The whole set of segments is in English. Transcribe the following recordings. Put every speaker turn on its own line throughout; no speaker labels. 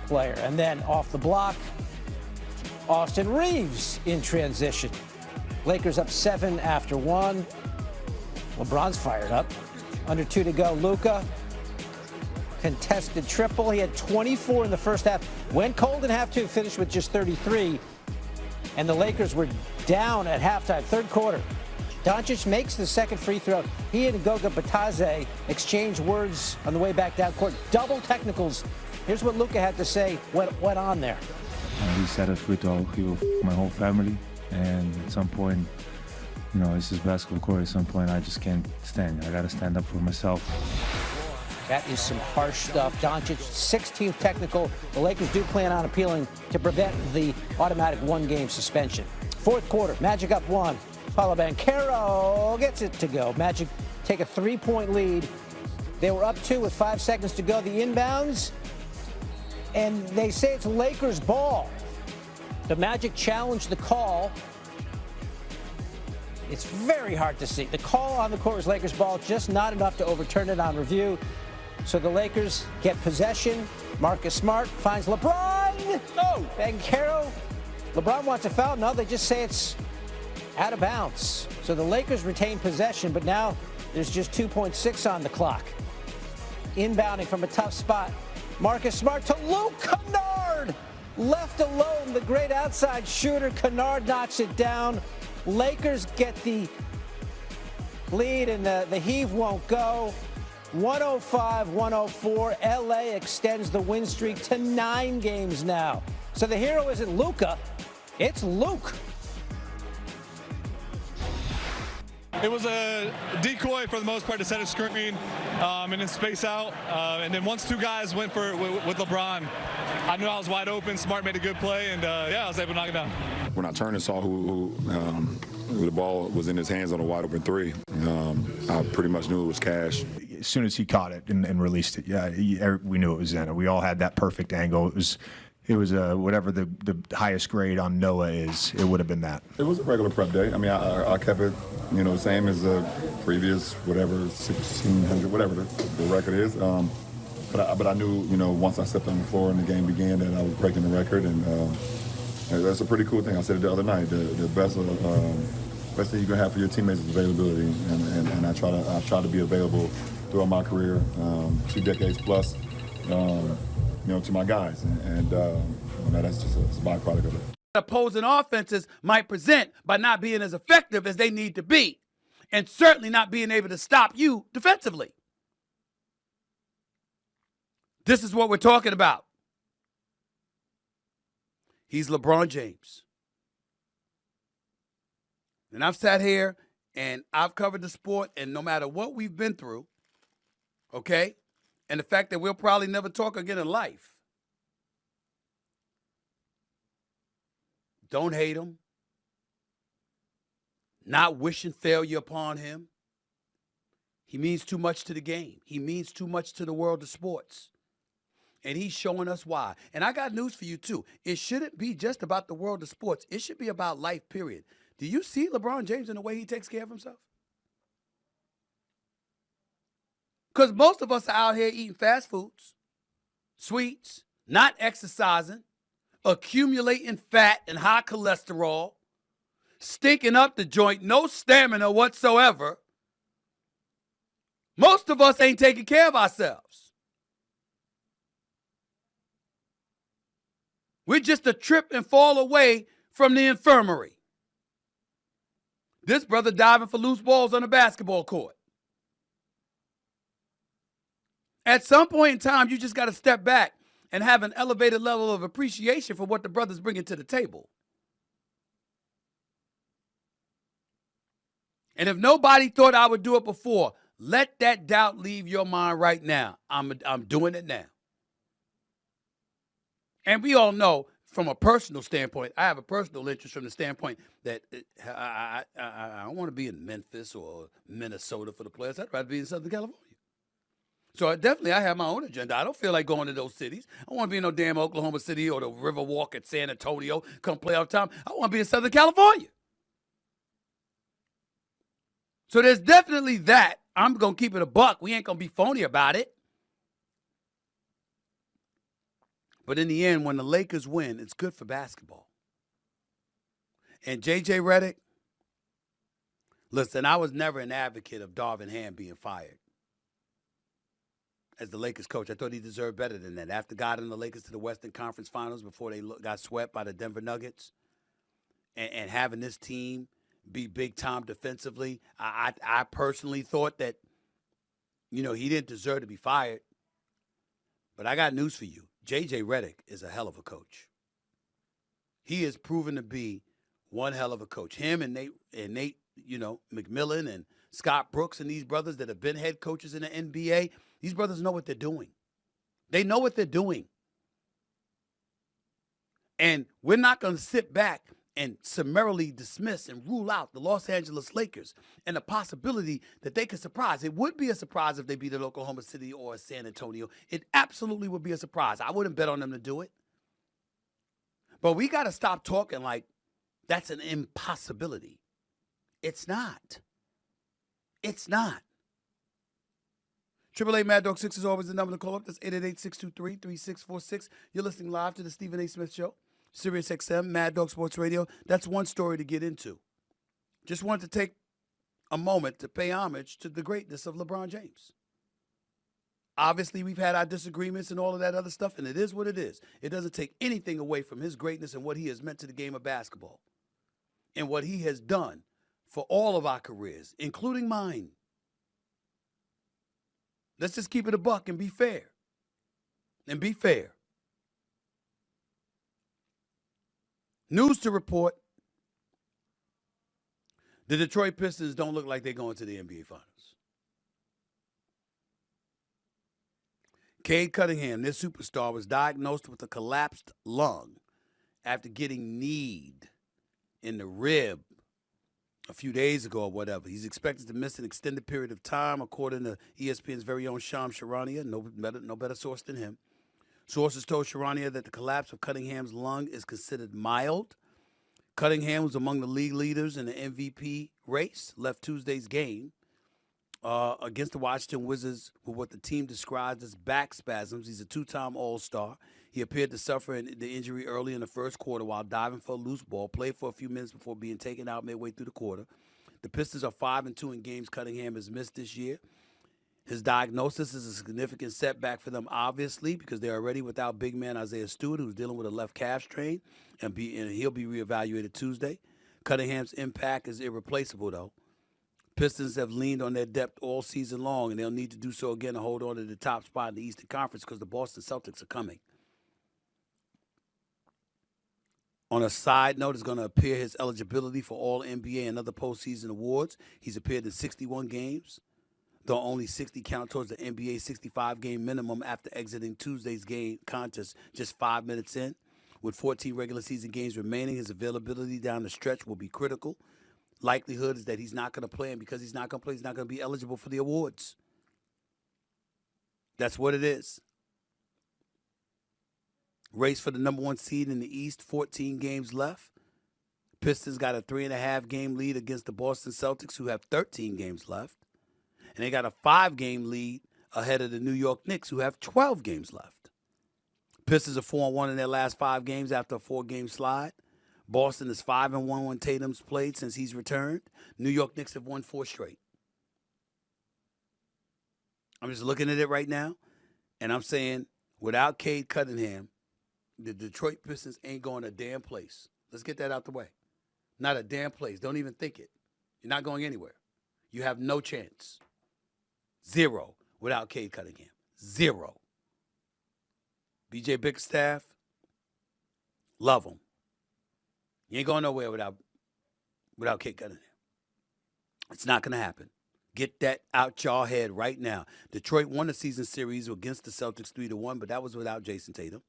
player. And then off the block, Austin Reeves in transition. Lakers up 7 after 1. LeBron's fired up. Under 2 to go. Luka, contested triple. He had 24 in the first half. Went cold in half 2, finished with just 33. And the Lakers were down at halftime, third quarter. Doncic makes the second free throw. He and Goga Batadze exchange words on the way back down court. Double technicals. Here's what Luka had to say. What went on there?
He said if he will my whole family. And at some point, you know, it's just basketball court. At some point, I just can't stand. I got to stand up for myself.
That is some harsh stuff. Doncic, 16th technical. The Lakers do plan on appealing to prevent the automatic one-game suspension. Fourth quarter, Magic up 1. Paolo Banchero gets it to go. Magic take a 3-point lead. They were up 2 with 5 seconds to go. The inbounds, and they say it's Lakers ball. The Magic challenged the call. It's very hard to see. The call on the court was Lakers ball, just not enough to overturn it on review. So the Lakers get possession. Marcus Smart finds LeBron. No, Banchero. LeBron wants a foul. No, they just say it's out of bounds. So the Lakers retain possession, but now there's just 2.6 on the clock. Inbounding from a tough spot. Marcus Smart to Luke Kennard. Left alone, the great outside shooter. Kennard knocks it down. Lakers get the lead, and the heave won't go. 105-104. LA extends the win streak to 9 games now. So the hero isn't Luka, it's Luke.
It was a decoy for the most part to set a screen and then space out. And then once 2 guys went for it with LeBron, I knew I was wide open. Smart made a good play, and yeah, I was able to knock it down.
When I turned and saw who the ball was in his hands on a wide open 3, I pretty much knew it was Cash.
As soon as he caught it and released it, yeah, we knew it was in. We all had that perfect angle. It was whatever the highest grade on Noah is. It would have been that.
It was a regular prep day. I mean, I kept it, you know, the same as the previous, whatever, 1,600, whatever the record is. But I knew, you know, once I stepped on the floor and the game began that I was breaking the record, and that's a pretty cool thing. I said it the other night. The best thing you can have for your teammates is availability, and I try to be available throughout my career, 2 decades plus. You know, to my guys, and that's just a byproduct of it.
Opposing offenses might present by not being as effective as they need to be, and certainly not being able to stop you defensively. This is what we're talking about. He's LeBron James. And I've sat here and I've covered the sport, and no matter what we've been through, okay, and the fact that we'll probably never talk again in life. Don't hate him. Not wishing failure upon him. He means too much to the game. He means too much to the world of sports. And he's showing us why. And I got news for you, too. It shouldn't be just about the world of sports. It should be about life, period. Do you see LeBron James in the way he takes care of himself? Because most of us are out here eating fast foods, sweets, not exercising, accumulating fat and high cholesterol, stinking up the joint, no stamina whatsoever. Most of us ain't taking care of ourselves. We're just a trip and fall away from the infirmary. This brother diving for loose balls on a basketball court. At some point in time, you just got to step back and have an elevated level of appreciation for what the brother's bringing to the table. And if nobody thought I would do it before, let that doubt leave your mind right now. I'm doing it now. And we all know from a personal standpoint, I have a personal interest from the standpoint that I don't want to be in Memphis or Minnesota for the players. I'd rather be in Southern California. So I have my own agenda. I don't feel like going to those cities. I don't want to be in no damn Oklahoma City or the Riverwalk at San Antonio come playoff time. I want to be in Southern California. So there's definitely that. I'm going to keep it a buck. We ain't going to be phony about it. But in the end, when the Lakers win, it's good for basketball. And J.J. Redick, listen, I was never an advocate of Darvin Ham being fired as the Lakers coach. I thought he deserved better than that. After guiding the Lakers to the Western Conference Finals before they got swept by the Denver Nuggets and having this team be big time defensively, I personally thought that, he didn't deserve to be fired. But I got news for you. J.J. Redick is a hell of a coach. He is proven to be one hell of a coach. Him and Nate, McMillan and Scott Brooks and these brothers that have been head coaches in the NBA, these brothers know what they're doing. They know what they're doing. And we're not going to sit back and summarily dismiss and rule out the Los Angeles Lakers and the possibility that they could surprise. It would be a surprise if they beat Oklahoma City or San Antonio. It absolutely would be a surprise. I wouldn't bet on them to do it. But we got to stop talking like that's an impossibility. It's not. It's not. 888 Mad Dog 6 is always the number to call up. That's 888-623-3646. You're listening live to the Stephen A. Smith Show. Sirius XM, Mad Dog Sports Radio. That's one story to get into. Just wanted to take a moment to pay homage to the greatness of LeBron James. Obviously, we've had our disagreements and all of that other stuff, and it is what it is. It doesn't take anything away from his greatness and what he has meant to the game of basketball and what he has done for all of our careers, including mine. Let's just keep it a buck and be fair. And be fair. News to report. The Detroit Pistons don't look like they're going to the NBA Finals. Cade Cunningham, their superstar, was diagnosed with a collapsed lung after getting kneed in the rib a few days ago or whatever. He's expected to miss an extended period of time, according to ESPN's very own Shams Charania. No better source than him. Sources told Charania that the collapse of Cunningham's lung is considered mild. Cunningham was among the league leaders in the MVP race, left Tuesday's game against the Washington Wizards with what the team describes as back spasms. He's a two-time All-Star. He appeared to suffer the injury early in the first quarter while diving for a loose ball, played for a few minutes before being taken out midway through the quarter. The Pistons are 5-2 in games Cunningham has missed this year. His diagnosis is a significant setback for them, obviously, because they're already without big man Isaiah Stewart, who's dealing with a left calf strain, and he'll be reevaluated Tuesday. Cunningham's impact is irreplaceable, though. Pistons have leaned on their depth all season long, and they'll need to do so again to hold on to the top spot in the Eastern Conference because the Boston Celtics are coming. On a side note, it's going to appear his eligibility for all NBA and other postseason awards. He's appeared in 61 games, though only 60 count towards the NBA 65-game minimum after exiting Tuesday's game contest just 5 minutes in. With 14 regular season games remaining, his availability down the stretch will be critical. Likelihood is that he's not going to play, and because he's not going to play, he's not going to be eligible for the awards. That's what it is. Race for the number one seed in the East, 14 games left. Pistons got a 3.5-game lead against the Boston Celtics, who have 13 games left. And they got a 5-game lead ahead of the New York Knicks, who have 12 games left. Pistons are 4-1 in their last 5 games after a 4-game slide. Boston is 5-1 when Tatum's played since he's returned. New York Knicks have won 4 straight. I'm just looking at it right now, and I'm saying without Cade Cunningham, the Detroit Pistons ain't going a damn place. Let's get that out the way. Not a damn place. Don't even think it. You're not going anywhere. You have no chance. 0 without Cade Cunningham. 0. BJ Bickerstaff, love him. You ain't going nowhere without Cade Cunningham. It's not going to happen. Get that out y'all head right now. Detroit won the season series against the Celtics 3-1, but that was without Jason Tatum.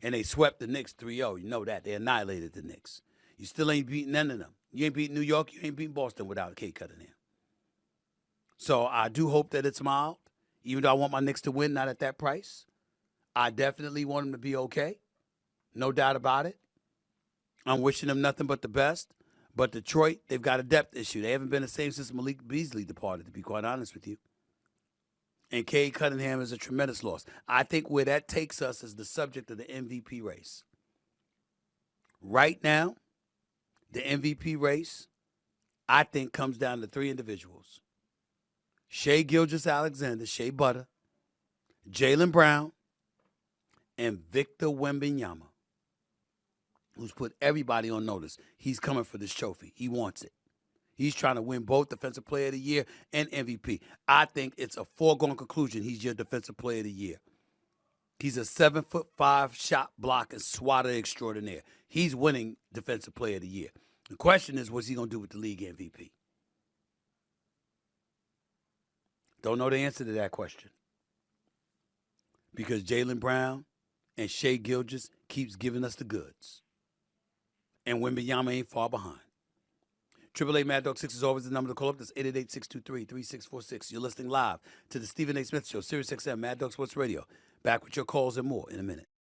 And they swept the Knicks 3-0. You know that. They annihilated the Knicks. You still ain't beating none of them. You ain't beating New York. You ain't beating Boston without Cade Cunningham. So I do hope that it's mild, even though I want my Knicks to win, not at that price. I definitely want them to be okay. No doubt about it. I'm wishing them nothing but the best. But Detroit, they've got a depth issue. They haven't been the same since Malik Beasley departed, to be quite honest with you. And Cade Cunningham is a tremendous loss. I think where that takes us is the subject of the MVP race. Right now, the MVP race, I think, comes down to 3 individuals. Shai Gilgeous-Alexander, Shea Butter, Jaylen Brown, and Victor Wembanyama, who's put everybody on notice. He's coming for this trophy. He wants it. He's trying to win both Defensive Player of the Year and MVP. I think it's a foregone conclusion he's your Defensive Player of the Year. He's a 7'5" shot block and swatter extraordinaire. He's winning Defensive Player of the Year. The question is, what's he going to do with the league MVP? Don't know the answer to that question. Because Jaylen Brown and Shai Gilgeous keeps giving us the goods. And Wembanyama ain't far behind. 888 Mad Dog 6 is always the number to call up. That's 888-623-3646. You're listening live to the Stephen A. Smith Show, Sirius XM, Mad Dog Sports Radio. Back with your calls and more in a minute.